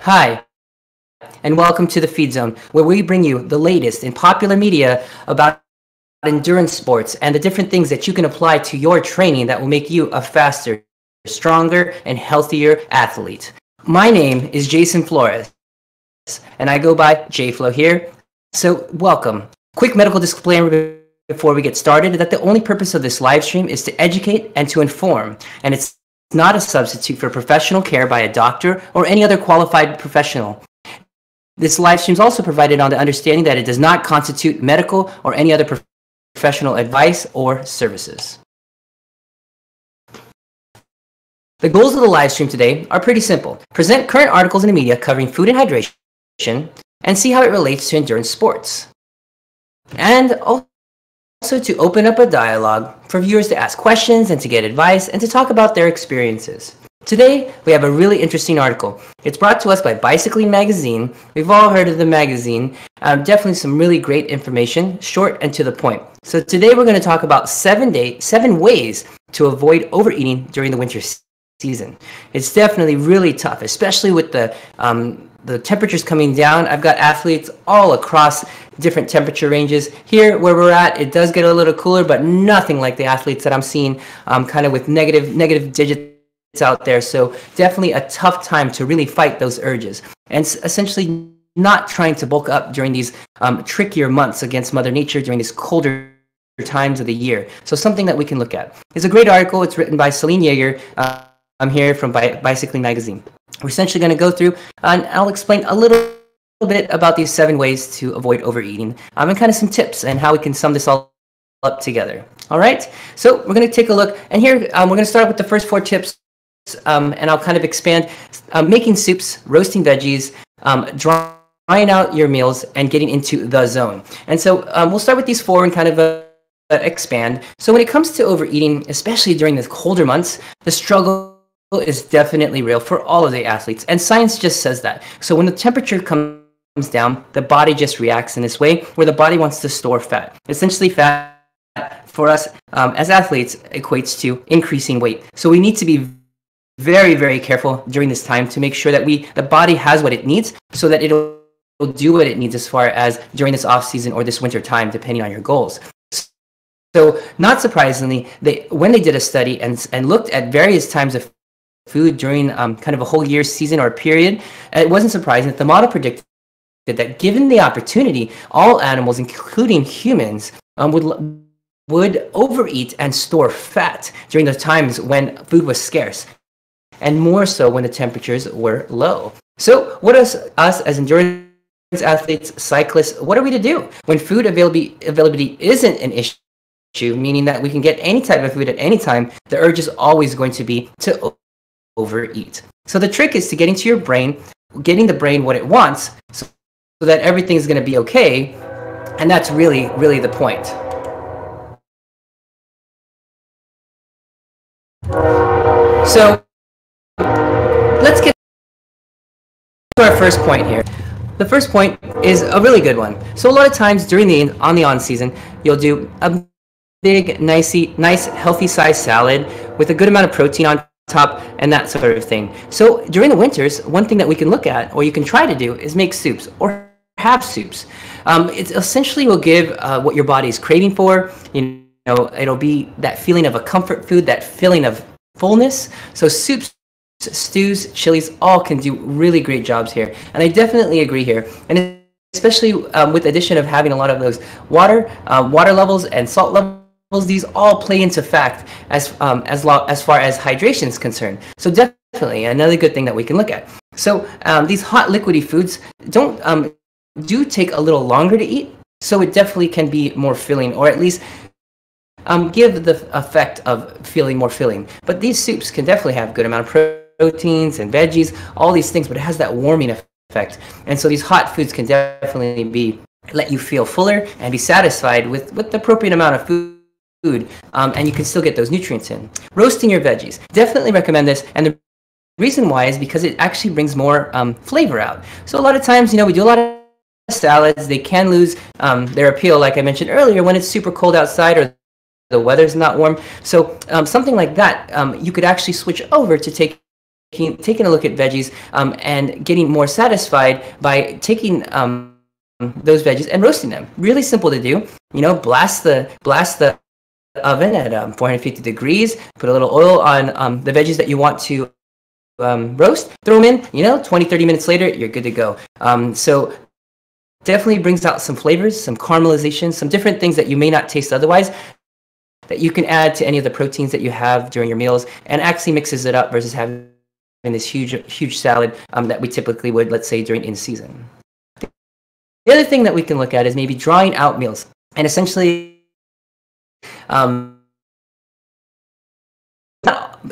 Hi, and welcome to the Feed Zone, where we bring you the latest in popular media about endurance sports and the different things that you can apply to your training that will make you a faster, stronger, and healthier athlete. My name is Jason Flores, and I go by JFlow here. So, welcome. Quick medical disclaimer before we get started that the only purpose of this live stream is to educate and to inform, and it's not a substitute for professional care by a doctor or any other qualified professional. This live stream is also provided on the understanding that it does not constitute medical or any other professional advice or services. The goals of the live stream today are pretty simple. Present current articles in the media covering food and hydration and see how it relates to endurance sports. And also to open up a dialogue for viewers to ask questions and to get advice and to talk about their experiences. Today, we have a really interesting article. It's brought to us by Bicycling Magazine. We've all heard of the magazine. Definitely some really great information, short and to the point. So today we're going to talk about 7 ways to avoid overeating during the winter season. It's definitely really tough, especially with the temperatures coming down. I've got athletes all across different temperature ranges. Here where we're at, it does get a little cooler, but nothing like the athletes that I'm seeing kind of with negative digits out there. So definitely a tough time to really fight those urges and essentially not trying to bulk up during these trickier months against Mother Nature during these colder times of the year. So something that we can look at. It's a great article. It's written by Celine Yeager. I'm here from Bicycling Magazine. We're essentially going to go through and I'll explain a little bit about these 7 ways to avoid overeating and kind of some tips and how we can sum this all up together. All right, so we're going to take a look, and here we're going to start with the first 4 tips, and I'll kind of expand. Making soups, roasting veggies, drying out your meals, and getting into the zone. And so we'll start with these 4 and kind of expand. So when it comes to overeating, especially during the colder months, the struggle is definitely real for all of the athletes, and science just says that. So when the temperature comes down, the body just reacts in this way where the body wants to store fat. Essentially, fat for us as athletes equates to increasing weight. So we need to be very, very careful during this time to make sure that the body has what it needs so that it'll do what it needs as far as during this off season or this winter time, depending on your goals. So not surprisingly, when they did a study and looked at various times of food during kind of a whole year season or period, it wasn't surprising that the model predicted that given the opportunity, all animals, including humans, would overeat and store fat during the times when food was scarce, and more so when the temperatures were low. So what is us as endurance athletes, cyclists, what are we to do when food availability isn't an issue, meaning that we can get any type of food at any time? The urge is always going to be to overeat. So the trick is to get into your brain, getting the brain what it wants so that everything's going to be okay, and that's really, really the point. So let's get to our first point here. The first point is a really good one. So a lot of times during the on season, you'll do a big, nice, healthy size salad with a good amount of protein on top and that sort of thing. So during the winters, one thing that we can look at, or you can try to do, is make soups or have soups. It essentially will give what your body is craving for. You know, it'll be that feeling of a comfort food, that feeling of fullness. So soups, stews, chilies, all can do really great jobs here. And I definitely agree here. And especially with the addition of having a lot of those water levels and salt levels, these all play into fact as far as hydration is concerned. So definitely another good thing that we can look at. So these hot liquidy foods do take a little longer to eat, so it definitely can be more filling, or at least give the effect of feeling more filling. But these soups can definitely have a good amount of proteins and veggies, all these things, but it has that warming effect. And so these hot foods can definitely let you feel fuller and be satisfied with the appropriate amount of food. And you can still get those nutrients in. Roasting your veggies. Definitely recommend this, and the reason why is because it actually brings more flavor out. So a lot of times, we do a lot of salads. They can lose their appeal, like I mentioned earlier, when it's super cold outside or the weather's not warm. So something like that, you could actually switch over to take taking a look at veggies and getting more satisfied by taking those veggies and roasting them. Really simple to do. Blast the oven at 450 degrees. Put a little oil on the veggies that you want to roast. Throw them in. 20-30 minutes later, you're good to go. So definitely brings out some flavors, some caramelization, some different things that you may not taste otherwise, that you can add to any of the proteins that you have during your meals, and actually mixes it up versus having this huge salad that we typically would, let's say, during in season. The other thing that we can look at is maybe drawing out meals, and essentially not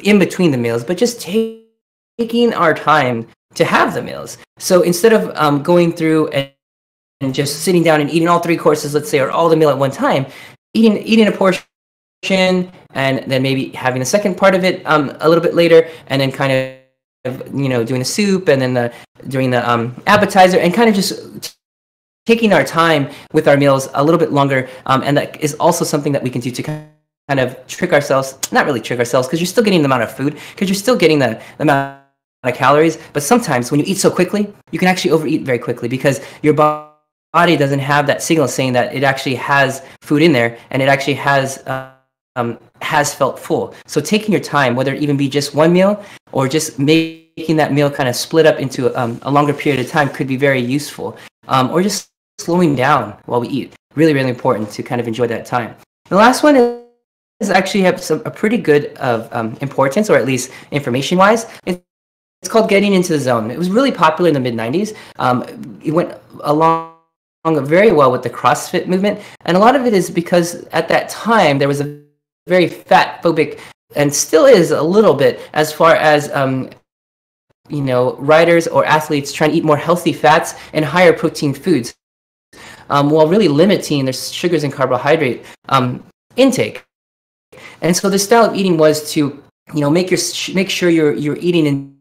in between the meals, but just taking our time to have the meals. So instead of going through and just sitting down and eating all 3 courses, let's say, or all the meal at one time, eating a portion and then maybe having the second part of it a little bit later, and then kind of doing the soup, and then doing the appetizer, and kind of just taking our time with our meals a little bit longer, and that is also something that we can do to kind of trick ourselves, not really trick ourselves, because you're still getting the amount of food, because you're still getting the amount of calories, but sometimes when you eat so quickly, you can actually overeat very quickly, because your body doesn't have that signal saying that it actually has food in there, and it actually has felt full. So taking your time, whether it even be just one meal or just making that meal kind of split up into a longer period of time, could be very useful, or just slowing down while we eat. Really, really important to kind of enjoy that time. The last one is actually have a pretty good of importance, or at least information-wise. It's called Getting into the Zone. It was really popular in the mid-90s. It went along very well with the CrossFit movement, and a lot of it is because at that time there was a very fat-phobic, and still is a little bit, as far as riders or athletes trying to eat more healthy fats and higher protein foods, while really limiting their sugars and carbohydrate intake. And so the style of eating was to make sure you're eating in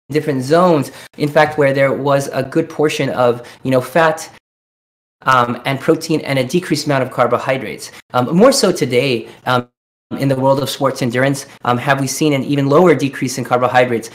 different zones, in fact, where there was a good portion of fat and protein, and a decreased amount of carbohydrates. More so today, in the world of sports endurance, have we seen an even lower decrease in carbohydrates.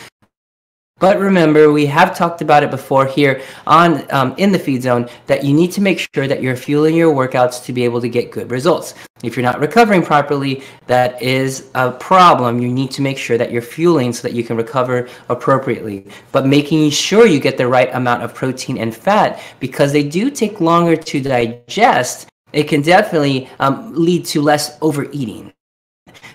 But remember, we have talked about it before here on in the Feed Zone, that you need to make sure that you're fueling your workouts to be able to get good results. If you're not recovering properly, that is a problem. You need to make sure that you're fueling so that you can recover appropriately. But making sure you get the right amount of protein and fat, because they do take longer to digest, it can definitely lead to less overeating.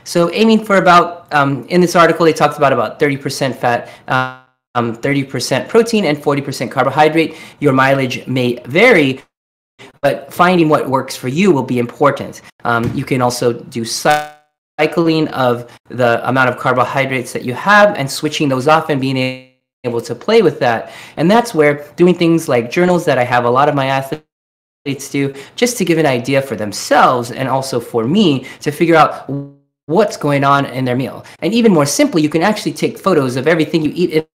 So aiming for about, in this article, they talked about 30% fat, 30% protein, and 40% carbohydrate. Your mileage may vary, but finding what works for you will be important. You can also do cycling of the amount of carbohydrates that you have and switching those off and being able to play with that. And that's where doing things like journals that I have a lot of my athletes do, just to give an idea for themselves and also for me to figure out what's going on in their meal. And even more simply, you can actually take photos of everything you eat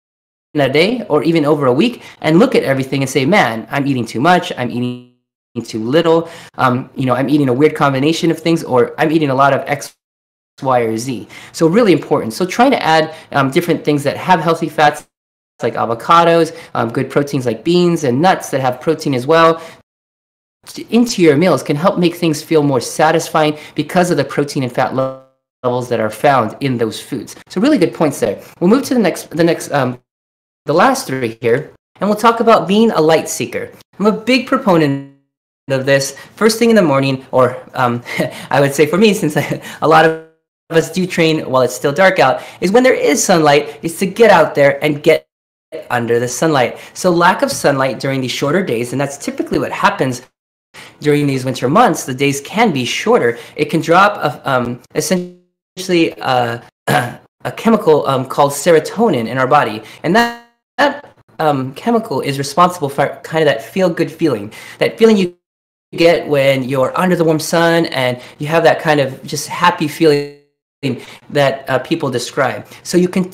in a day or even over a week and look at everything and say, man, I'm eating too much, I'm eating too little, I'm eating a weird combination of things, or I'm eating a lot of X, Y, or Z. So really important. So trying to add different things that have healthy fats like avocados, good proteins like beans and nuts that have protein as well, into your meals can help make things feel more satisfying because of the protein and fat levels that are found in those foods. So really good points there. We'll move to the last 3 here, and we'll talk about being a light seeker. I'm a big proponent of this first thing in the morning, or I would say for me, since a lot of us do train while it's still dark out, is when there is sunlight, is to get out there and get under the sunlight. So lack of sunlight during these shorter days, and that's typically what happens during these winter months, the days can be shorter. It can drop essentially a chemical called serotonin in our body, and that chemical is responsible for kind of that feel-good feeling, that feeling you get when you're under the warm sun and you have that kind of just happy feeling that people describe. So you can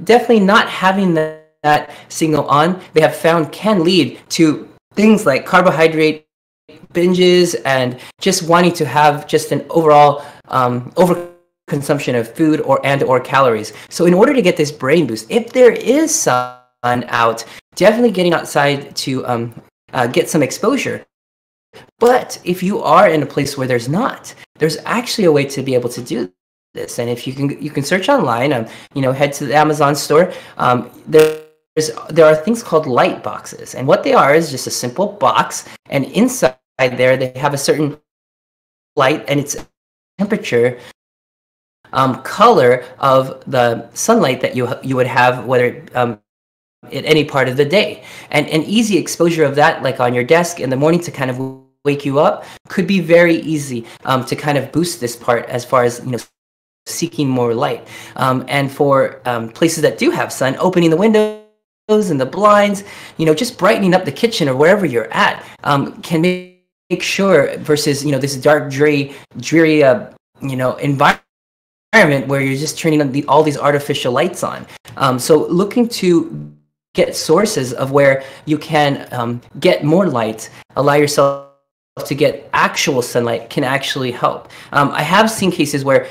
definitely not having that signal on, they have found can lead to things like carbohydrate binges and just wanting to have just an overall overconsumption consumption of food or calories. So in order to get this brain boost, if there is sun out, definitely getting outside to get some exposure. But if you are in a place where there's not, there's actually a way to be able to do this. And if you can search online, head to the Amazon store. There are things called light boxes, and what they are is just a simple box, and inside there they have a certain light and its temperature, color of the sunlight that you would have, whether at any part of the day. And an easy exposure of that, like on your desk in the morning to kind of wake you up, could be very easy to kind of boost this part as far as seeking more light. And for places that do have sun, opening the windows and the blinds, just brightening up the kitchen or wherever you're at, can make sure, versus this dark, dreary environment where you're just turning on all these artificial lights on. So looking to get sources of where you can get more light, allow yourself to get actual sunlight, can actually help. I have seen cases where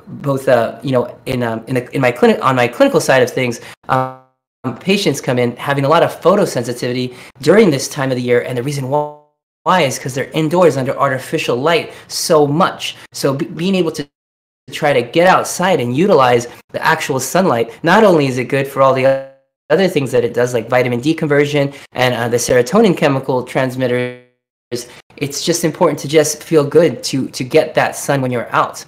both in my clinic, on my clinical side of things, patients come in having a lot of photosensitivity during this time of the year, and the reason why is because they're indoors under artificial light so much. So being able to try to get outside and utilize the actual sunlight, not only is it good for all the other things that it does, like vitamin D conversion and the serotonin chemical transmitters, it's just important to just feel good to get that sun when you're out.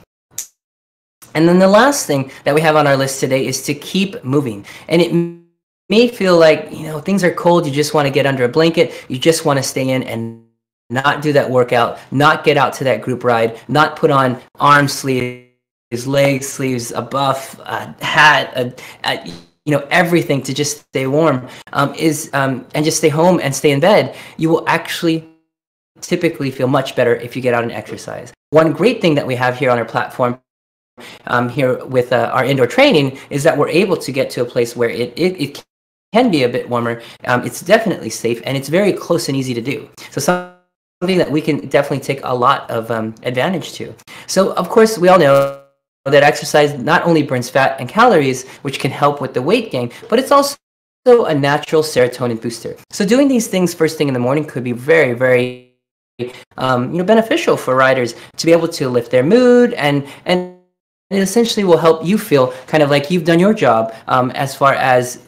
And then the last thing that we have on our list today is to keep moving. And it may feel like, things are cold, you just want to get under a blanket, you just want to stay in and not do that workout, not get out to that group ride, not put on arm sleeves, leg sleeves, a buff, a hat, everything to just stay warm, and just stay home and stay in bed. You will actually typically feel much better if you get out and exercise. One great thing that we have here on our platform, here with our indoor training, is that we're able to get to a place where it can be a bit warmer. It's definitely safe, and it's very close and easy to do. So something that we can definitely take a lot of advantage to. So of course, we all know that exercise not only burns fat and calories, which can help with the weight gain, but it's also a natural serotonin booster. So doing these things first thing in the morning could be very, very beneficial for riders to be able to lift their mood, and it essentially will help you feel kind of like you've done your job, as far as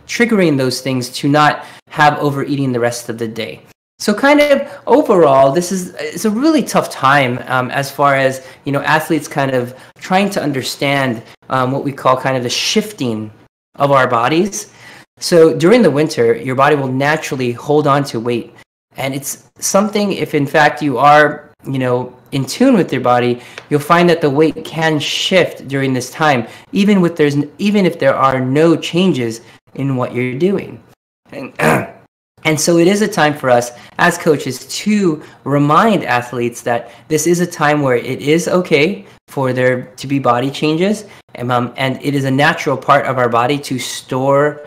triggering those things to not have overeating the rest of the day. So kind of overall, it's a really tough time, as far as athletes kind of trying to understand what we call kind of the shifting of our bodies. So during the winter, your body will naturally hold on to weight, and it's something, if in fact you are in tune with your body, you'll find that the weight can shift during this time, even if there are no changes in what you're doing. And so it is a time for us as coaches to remind athletes that this is a time where it is okay for there to be body changes, and it is a natural part of our body to store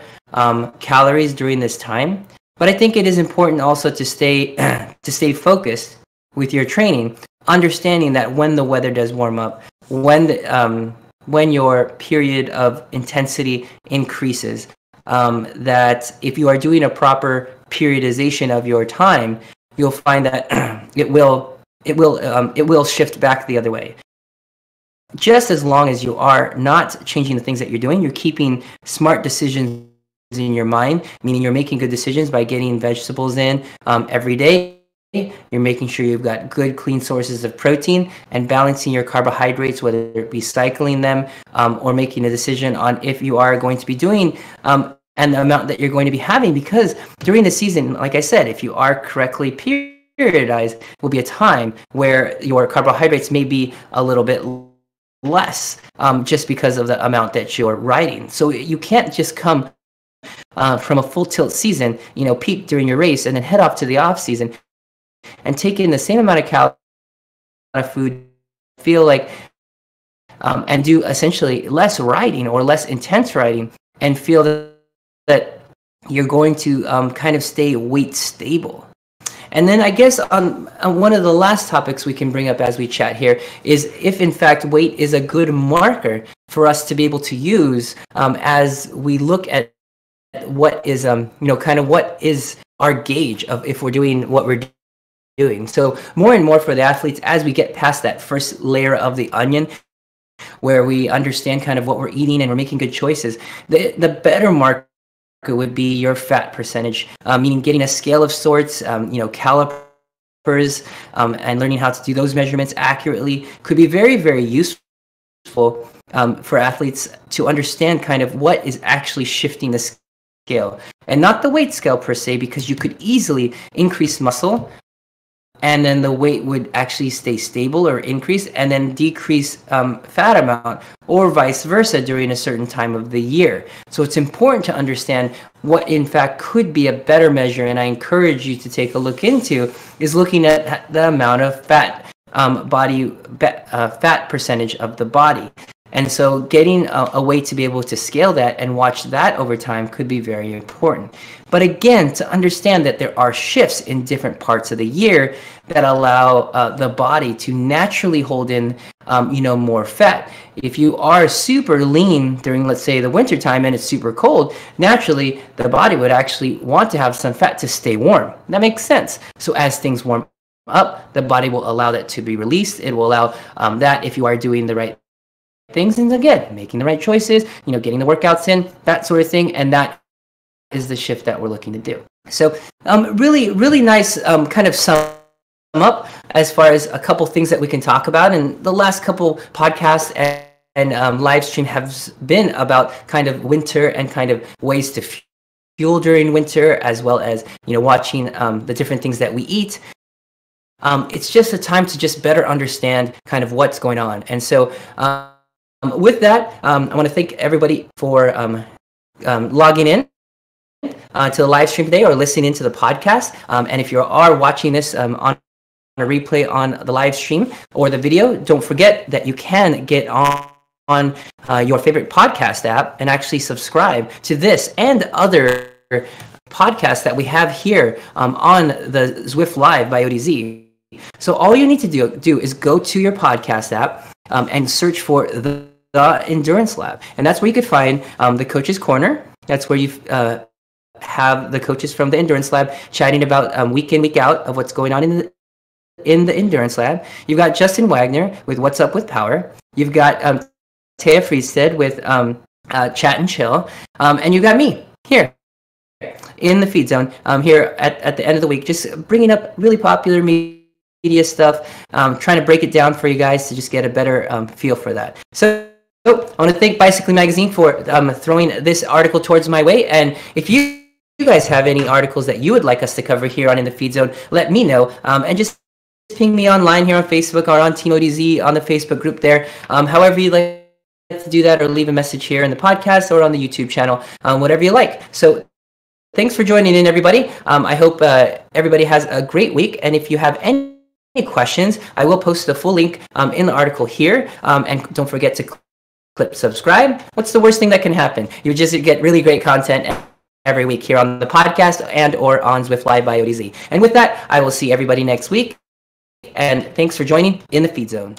calories during this time. But I think it is important also to stay focused with your training, understanding that when the weather does warm up, when your period of intensity increases, that if you are doing a proper periodization of your time, you'll find that it will shift back the other way. Just as long as you are not changing the things that you're doing, you're keeping smart decisions in your mind, meaning you're making good decisions by getting vegetables in every day. You're making sure you've got good, clean sources of protein and balancing your carbohydrates, whether it be cycling them or making a decision on if you are going to be doing and the amount that you're going to be having. Because during the season, like I said, if you are correctly periodized, will be a time where your carbohydrates may be a little bit less, just because of the amount that you're riding. So you can't just come from a full tilt season, peak during your race and then head off to the off season and take in the same amount of calories of food, feel like, and do essentially less riding or less intense riding, and feel that you're going to kind of stay weight stable. And then I guess on one of the last topics we can bring up as we chat here is if in fact weight is a good marker for us to be able to use as we look at what is kind of what is our gauge of if we're doing what we're doing. So more and more for the athletes, as we get past that first layer of the onion, where we understand kind of what we're eating and we're making good choices, the better marker would be your fat percentage, meaning getting a scale of sorts, calipers, and learning how to do those measurements accurately could be very, very useful for athletes to understand kind of what is actually shifting the scale, and not the weight scale per se, because you could easily increase muscle and then the weight would actually stay stable or increase, and then decrease fat amount, or vice versa during a certain time of the year. So it's important to understand what in fact could be a better measure, and I encourage you to take a look into, is looking at the amount of fat fat percentage of the body. And so getting a way to be able to scale that and watch that over time could be very important. But again, to understand that there are shifts in different parts of the year that allow the body to naturally hold in, more fat. If you are super lean during, let's say, the winter time and it's super cold, naturally the body would actually want to have some fat to stay warm. That makes sense. So as things warm up, the body will allow that to be released. It will allow that if you are doing the right things, and again, making the right choices, getting the workouts in, that sort of thing, and that is the shift that we're looking to do. So really, really nice kind of sum up as far as a couple things that we can talk about. And the last couple podcasts and live stream have been about kind of winter and kind of ways to fuel during winter, as well as, watching the different things that we eat. It's just a time to just better understand kind of what's going on. And so with that, I want to thank everybody for logging in to the live stream today or listening into the podcast. And if you are watching this on a replay on the live stream or the video, don't forget that you can get on your favorite podcast app and actually subscribe to this and other podcasts that we have here on the Zwift Live by ODZ. So all you need to do is go to your podcast app and search for the Endurance Lab, and that's where you could find the Coach's Corner. That's where you have the coaches from the Endurance Lab chatting about week in, week out of what's going on in the Endurance Lab. You've got Justin Wagner with What's Up with Power. You've got Taya Friedstead with Chat and Chill, and you got me here in the feed zone here at the end of the week, just bringing up really popular media stuff, trying to break it down for you guys to just get a better feel for that. So I want to thank Bicycling Magazine for throwing this article towards my way. And if you guys have any articles that you would like us to cover here on In the Feed Zone, let me know. And just ping me online here on Facebook or on Team ODZ on the Facebook group there. However you like to do that, or leave a message here in the podcast or on the YouTube channel, whatever you like. So thanks for joining in, everybody. I hope everybody has a great week. And if you have any questions, I will post the full link in the article here. And don't forget to click subscribe. What's the worst thing that can happen? You just get really great content every week here on the podcast and or on Zwift Live by ODZ. And with that, I will see everybody next week. And thanks for joining In the Feed Zone.